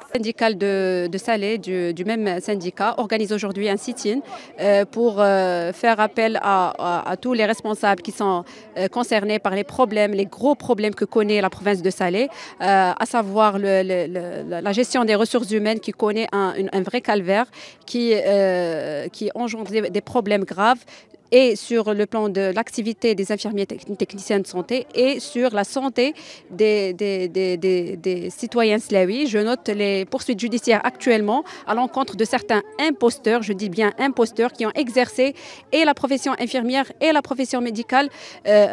Le syndical de Salé, du même syndicat, organise aujourd'hui un sit-in pour faire appel à tous les responsables qui sont concernés par les problèmes, les gros problèmes que connaît la province de Salé, à savoir la gestion des ressources humaines qui connaît un vrai calvaire, qui engendre des problèmes graves, et sur le plan de l'activité des infirmiers techniciens de santé et sur la santé des citoyens slaouis. Je note les poursuites judiciaires actuellement à l'encontre de certains imposteurs, je dis bien imposteurs, qui ont exercé et la profession infirmière et la profession médicale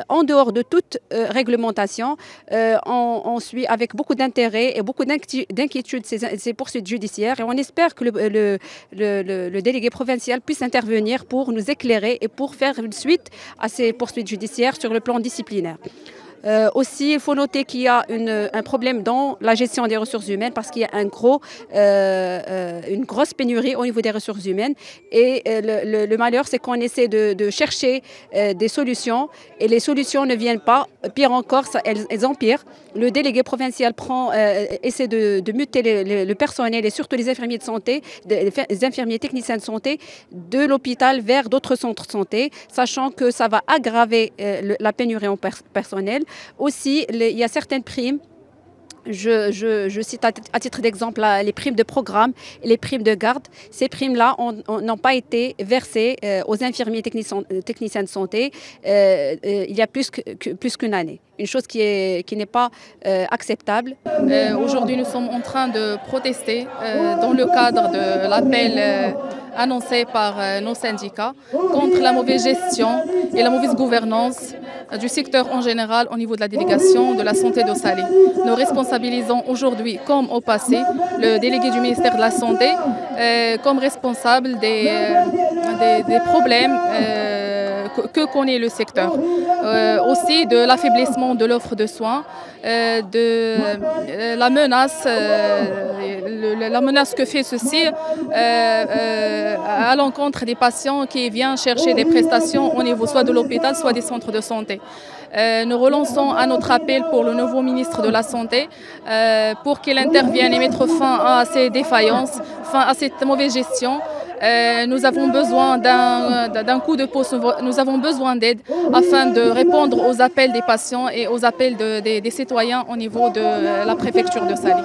en dehors de toute réglementation. On suit avec beaucoup d'intérêt et beaucoup d'inquiétude ces poursuites judiciaires et on espère que le délégué provincial puisse intervenir pour nous éclairer et pour faire une suite à ces poursuites judiciaires sur le plan disciplinaire. Aussi, il faut noter qu'il y a un problème dans la gestion des ressources humaines parce qu'il y a une grosse pénurie au niveau des ressources humaines. Et le malheur, c'est qu'on essaie de chercher des solutions et les solutions ne viennent pas. Pire encore, elles empirent. Le délégué provincial essaie de muter le personnel et surtout les infirmiers de santé, les infirmiers techniciens de santé de l'hôpital vers d'autres centres de santé, sachant que ça va aggraver la pénurie en personnel. Aussi, il y a certaines primes. Je cite à titre d'exemple les primes de programme et les primes de garde. Ces primes-là n'ont pas été versées aux infirmiers techniciens de santé il y a plus qu'une année. Une chose qui n'est pas acceptable. Aujourd'hui, nous sommes en train de protester dans le cadre de l'appel annoncé par nos syndicats contre la mauvaise gestion et la mauvaise gouvernance du secteur en général au niveau de la délégation de la santé de Salé. Nous responsabilisons aujourd'hui, comme au passé, le délégué du ministère de la Santé comme responsable des problèmes que connaît le secteur. Aussi de l'affaiblissement de l'offre de soins, de la menace que fait ceci à l'encontre des patients qui viennent chercher des prestations au niveau soit de l'hôpital, soit des centres de santé. Nous relançons à notre appel pour le nouveau ministre de la Santé pour qu'il intervienne et mette fin à ces défaillances, fin à cette mauvaise gestion. Nous avons besoin d'un coup de pouce, nous avons besoin d'aide afin de répondre aux appels des patients et aux appels des citoyens au niveau de la préfecture de Salé.